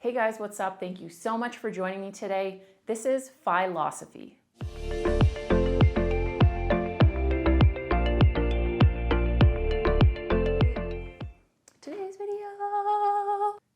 Hey guys, what's up? Thank you so much for joining me today. This is Philosophy.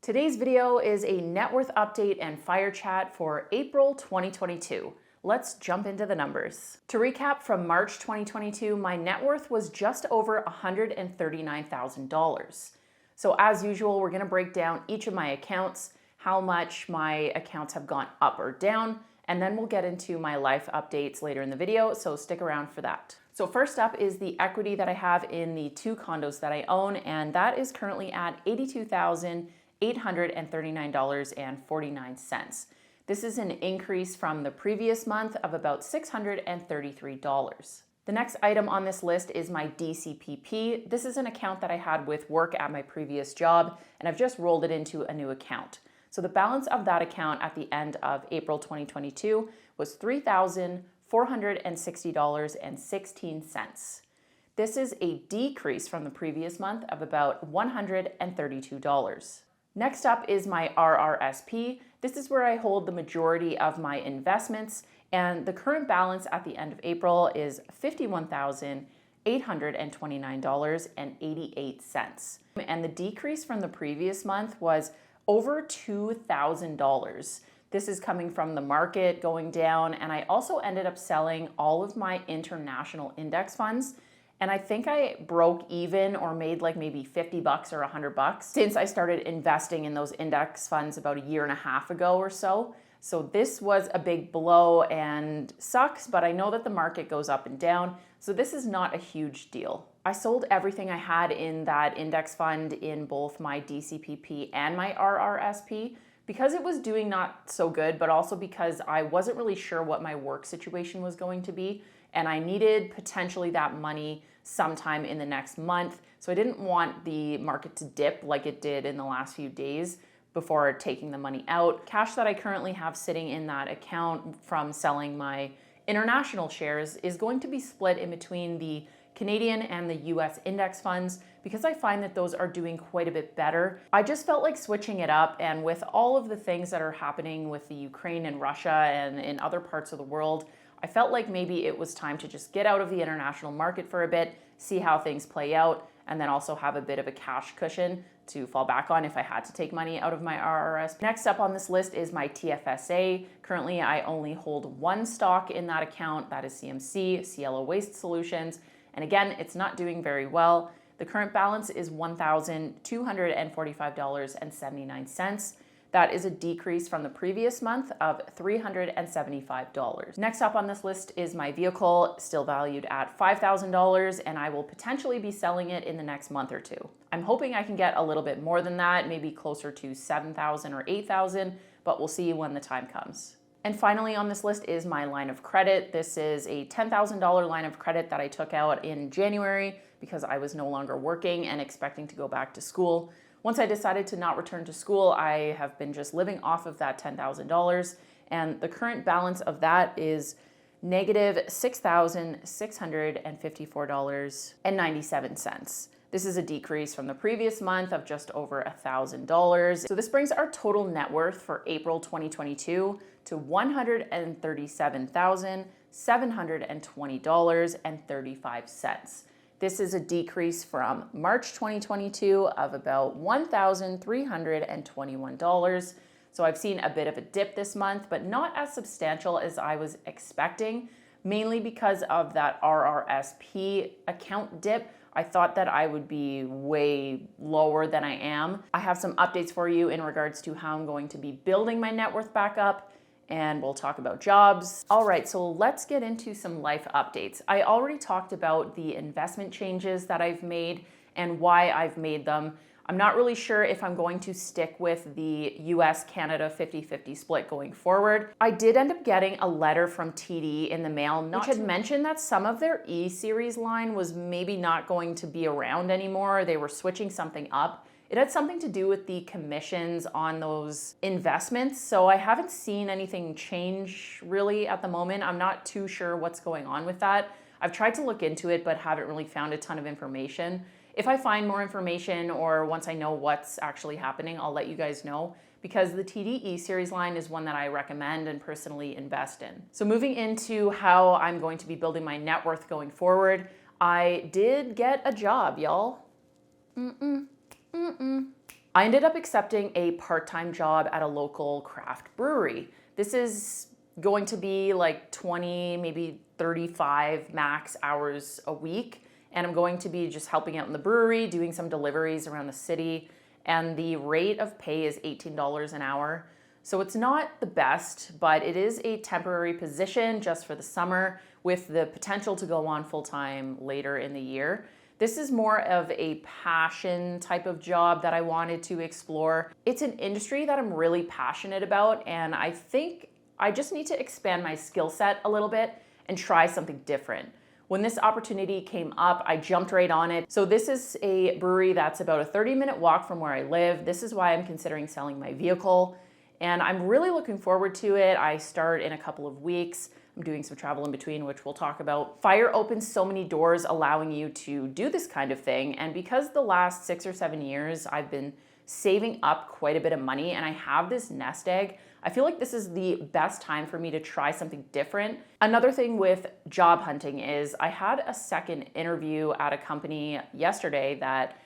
Today's video is a net worth update and fire chat for April 2022. Let's jump into the numbers. To recap, from March 2022, my net worth was just over $139,000. So as usual, we're gonna break down each of my accounts, how much my accounts have gone up or down, and then we'll get into my life updates later in the video, so stick around for that. So first up is the equity that I have in the 2 condos that I own, and that is currently at $82,839.49. This is an increase from the previous month of about $633. The next item on this list is my DCPP. This is an account that I had with work at my previous job, and I've just rolled it into a new account. So the balance of that account at the end of April 2022 was $3,460.16. This is a decrease from the previous month of about $132. Next up is my RRSP. This is where I hold the majority of my investments, and the current balance at the end of April is $51,829.88. And the decrease from the previous month was over $2,000. This is coming from the market going down, and I also ended up selling all of my international index funds. And I think I broke even or made like maybe $50 or $100 since I started investing in those index funds about a year and a half ago or so. So this was a big blow and sucks, but I know that the market goes up and down, so this is not a huge deal. I sold everything I had in that index fund in both my DCPP and my RRSP because it was doing not so good, but also because I wasn't really sure what my work situation was going to be, and I needed potentially that money sometime in the next month. So I didn't want the market to dip like it did in the last few days before taking the money out. Cash that I currently have sitting in that account from selling my international shares is going to be split in between the Canadian and the US index funds because I find that those are doing quite a bit better. I just felt like switching it up, and with all of the things that are happening with the Ukraine and Russia and in other parts of the world, I felt like maybe it was time to just get out of the international market for a bit, see how things play out, and then also have a bit of a cash cushion to fall back on if I had to take money out of my RRS. Next up on this list is my TFSA. Currently, I only hold one stock in that account. That is CMC, Cielo Waste Solutions. And again, it's not doing very well. The current balance is $1,245.79. That is a decrease from the previous month of $375. Next up on this list is my vehicle, still valued at $5,000, and I will potentially be selling it in the next month or two. I'm hoping I can get a little bit more than that, maybe closer to $7,000 or $8,000, but we'll see when the time comes. And finally on this list is my line of credit. This is a $10,000 line of credit that I took out in January because I was no longer working and expecting to go back to school. Once I decided to not return to school, I have been just living off of that $10,000, and the current balance of that is negative $6,654.97. This is a decrease from the previous month of just over $1,000. So this brings our total net worth for April 2022 to $137,720.35. This is a decrease from March 2022 of about $1,321. So I've seen a bit of a dip this month, but not as substantial as I was expecting, mainly because of that RRSP account dip. I thought that I would be way lower than I am. I have some updates for you in regards to how I'm going to be building my net worth back up, and we'll talk about jobs. All right, so let's get into some life updates. I already talked about the investment changes that I've made and why I've made them. I'm not really sure if I'm going to stick with the US-Canada 50-50 split going forward. I did end up getting a letter from TD in the mail, which had mentioned that some of their E-Series line was maybe not going to be around anymore. They were switching something up. It had something to do with the commissions on those investments, so I haven't seen anything change really at the moment. I'm not too sure what's going on with that. I've tried to look into it, but haven't really found a ton of information. If I find more information or once I know what's actually happening, I'll let you guys know, because the TDE series line is one that I recommend and personally invest in. So moving into how I'm going to be building my net worth going forward, I did get a job, y'all. I ended up accepting a part-time job at a local craft brewery. This is going to be like 20, maybe 35 max hours a week. And I'm going to be just helping out in the brewery, doing some deliveries around the city. And the rate of pay is $18 an hour. So it's not the best, but it is a temporary position just for the summer with the potential to go on full-time later in the year. This is more of a passion type of job that I wanted to explore. It's an industry that I'm really passionate about, and I think I just need to expand my skill set a little bit and try something different. When this opportunity came up, I jumped right on it. So this is a brewery that's about a 30-minute walk from where I live. This is why I'm considering selling my vehicle, and I'm really looking forward to it. I start in a couple of weeks. I'm doing some travel in between, which we'll talk about. Fire opens so many doors allowing you to do this kind of thing. And because the last 6 or 7 years, I've been saving up quite a bit of money and I have this nest egg, I feel like this is the best time for me to try something different. Another thing with job hunting is I had a second interview at a company yesterday that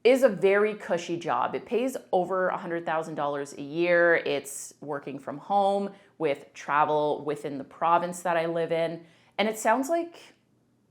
is a very cushy job. It pays over $100,000 a year. It's working from home with travel within the province that I live in. And it sounds like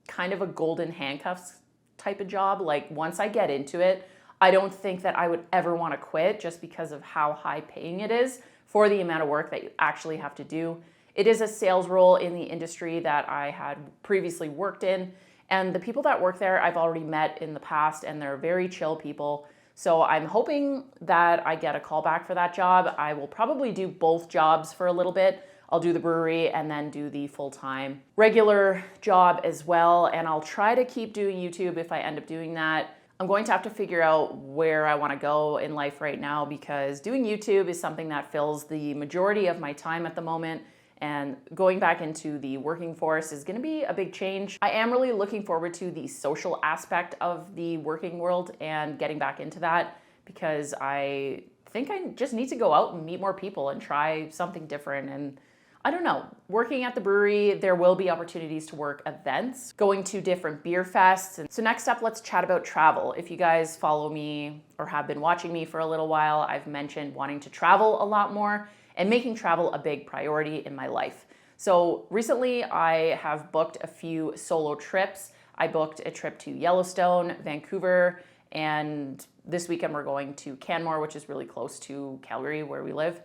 kind of a golden handcuffs type of job. Like once I get into it, I don't think that I would ever want to quit just because of how high paying it is for the amount of work that you actually have to do. It is a sales role in the industry that I had previously worked in. And the people that work there, I've already met in the past, and they're very chill people. So I'm hoping that I get a call back for that job. I will probably do both jobs for a little bit. I'll do the brewery and then do the full-time regular job as well. And I'll try to keep doing YouTube if I end up doing that. I'm going to have to figure out where I want to go in life right now, because doing YouTube is something that fills the majority of my time at the moment. And going back into the working force is going to be a big change. I am really looking forward to the social aspect of the working world and getting back into that, because I think I just need to go out and meet more people and try something different. And I don't know, working at the brewery, there will be opportunities to work events, going to different beer fests. And so next up, let's chat about travel. If you guys follow me or have been watching me for a little while, I've mentioned wanting to travel a lot more and making travel a big priority in my life. So recently I have booked a few solo trips. I booked a trip to Yellowstone, Vancouver, and this weekend we're going to Canmore, which is really close to Calgary where we live.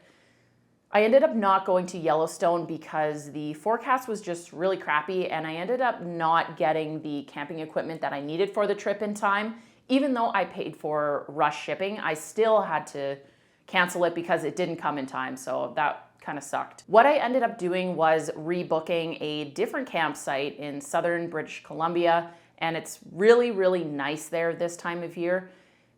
I ended up not going to Yellowstone because the forecast was just really crappy, and I ended up not getting the camping equipment that I needed for the trip in time. Even though I paid for rush shipping, I still had to cancel it because it didn't come in time, so that kind of sucked. What I ended up doing was rebooking a different campsite in southern British Columbia, and it's really, really nice there this time of year.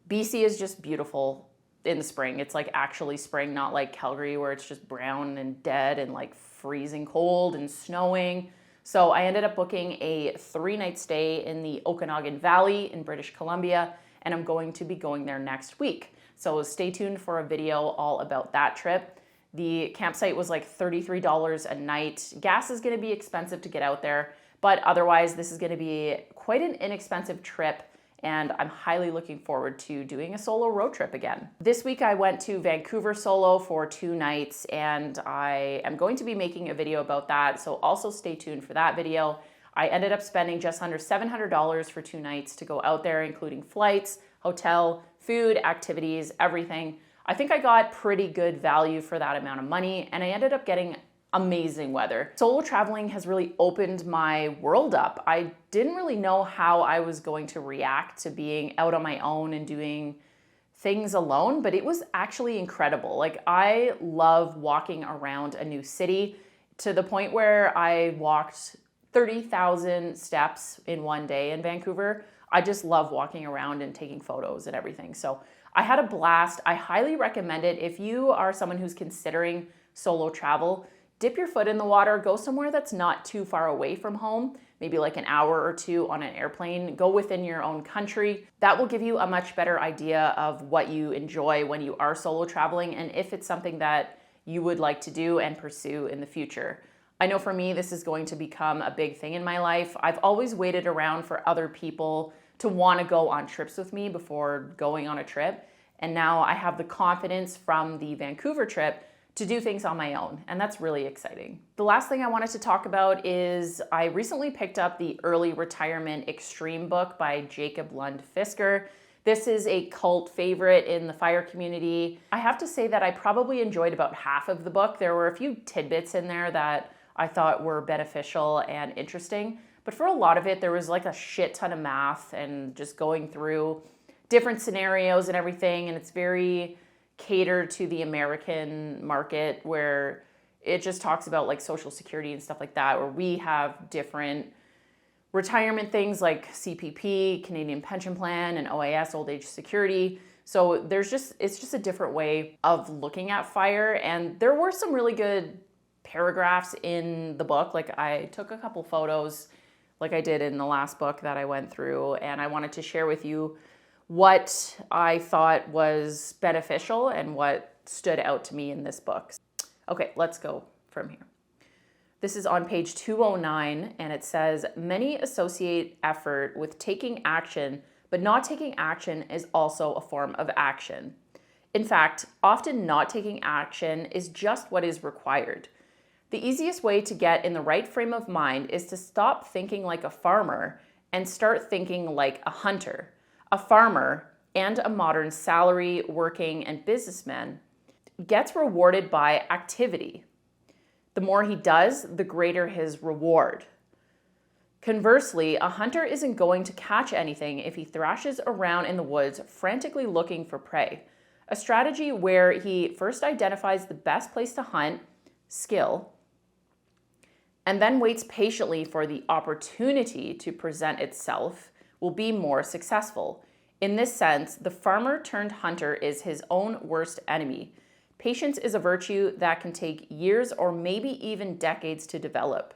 BC is just beautiful in the spring. It's like actually spring, not like Calgary where it's just brown and dead and like freezing cold and snowing. So I ended up booking a 3-night stay in the Okanagan Valley in British Columbia, and I'm going to be going there next week. So stay tuned for a video all about that trip. The campsite was like $33 a night. Gas is going to be expensive to get out there, but otherwise this is going to be quite an inexpensive trip, and I'm highly looking forward to doing a solo road trip again. This week I went to Vancouver solo for 2 nights, and I am going to be making a video about that, so also stay tuned for that video. I ended up spending just under $700 for 2 nights to go out there, including flights, hotel, food, activities, everything. I think I got pretty good value for that amount of money, and I ended up getting amazing weather. Solo traveling has really opened my world up. I didn't really know how I was going to react to being out on my own and doing things alone, but it was actually incredible. Like, I love walking around a new city to the point where I walked 30,000 steps in one day in Vancouver. I just love walking around and taking photos and everything. So I had a blast. I highly recommend it. If you are someone who's considering solo travel, dip your foot in the water, go somewhere that's not too far away from home. maybe like an hour or two on an airplane. Go within your own country. That will give you a much better idea of what you enjoy when you are solo traveling and if it's something that you would like to do and pursue in the future. I know for me, this is going to become a big thing in my life. I've always waited around for other people to want to go on trips with me before going on a trip. And now I have the confidence from the Vancouver trip to do things on my own, and that's really exciting. The last thing I wanted to talk about is I recently picked up the Early Retirement Extreme book by Jacob Lund Fisker. This is a cult favorite in the FIRE community. I have to say that I probably enjoyed about half of the book. There were a few tidbits in there that I thought were beneficial and interesting, but for a lot of it, there was like a shit ton of math and just going through different scenarios and everything, and it's very cater to the American market where it just talks about like Social Security and stuff like that, where we have different retirement things like CPP, Canadian Pension Plan, and OAS, Old Age Security. So it's just a different way of looking at FIRE. And there were some really good paragraphs in the book. Like I took a couple photos like I did in the last book that I went through, and I wanted to share with you what I thought was beneficial and what stood out to me in this book. Okay, let's go from here. This is on page 209, and it says, many associate effort with taking action, but not taking action is also a form of action. In fact, often not taking action is just what is required. The easiest way to get in the right frame of mind is to stop thinking like a farmer and start thinking like a hunter. A farmer and a modern salary, working, and businessman gets rewarded by activity. The more he does, the greater his reward. Conversely, a hunter isn't going to catch anything if he thrashes around in the woods frantically looking for prey. A strategy where he first identifies the best place to hunt, skill, and then waits patiently for the opportunity to present itself will be more successful. In this sense, the farmer turned hunter is his own worst enemy. Patience is a virtue that can take years or maybe even decades to develop.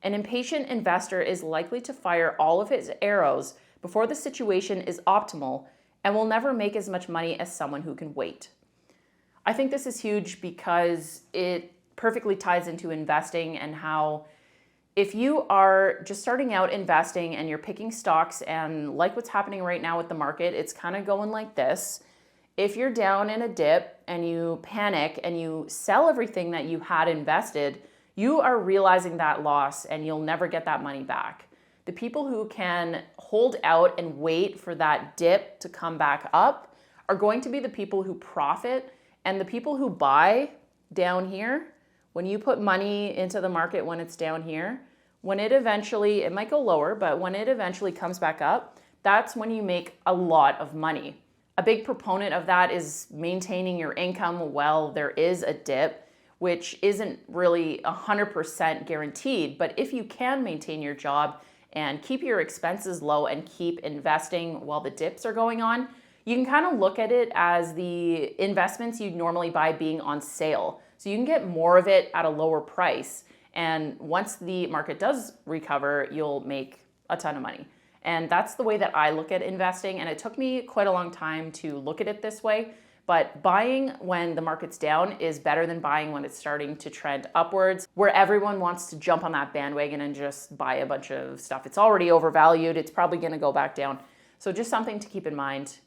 An impatient investor is likely to fire all of his arrows before the situation is optimal and will never make as much money as someone who can wait. I think this is huge because it perfectly ties into investing and how if you are just starting out investing and you're picking stocks and like what's happening right now with the market, it's kind of going like this. If you're down in a dip and you panic and you sell everything that you had invested, you are realizing that loss and you'll never get that money back. The people who can hold out and wait for that dip to come back up are going to be the people who profit, and the people who buy down here, when you put money into the market when it's down here, when it eventually, it might go lower, but when it eventually comes back up, that's when you make a lot of money. A big proponent of that is maintaining your income while there is a dip, which isn't really 100% guaranteed, but if you can maintain your job and keep your expenses low and keep investing while the dips are going on, you can kind of look at it as the investments you'd normally buy being on sale. So you can get more of it at a lower price. And once the market does recover, you'll make a ton of money. And that's the way that I look at investing. And it took me quite a long time to look at it this way. But buying when the market's down is better than buying when it's starting to trend upwards, where everyone wants to jump on that bandwagon and just buy a bunch of stuff. It's already overvalued. It's probably going to go back down. So just something to keep in mind.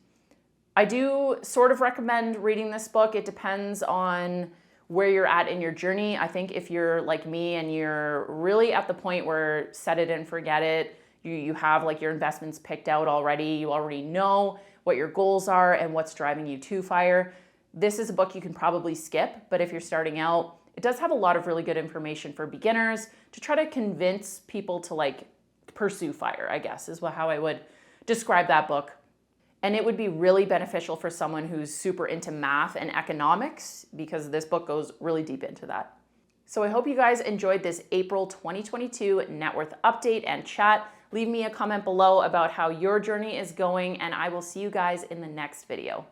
I do sort of recommend reading this book. It depends on where you're at in your journey. I think if you're like me and you're really at the point where set it and forget it, you have like your investments picked out already, you already know what your goals are and what's driving you to FIRE, this is a book you can probably skip. But if you're starting out, it does have a lot of really good information for beginners to try to convince people to like pursue FIRE, I guess is how I would describe that book. And it would be really beneficial for someone who's super into math and economics because this book goes really deep into that. So I hope you guys enjoyed this April 2022 net worth update and chat. Leave me a comment below about how your journey is going, and I will see you guys in the next video.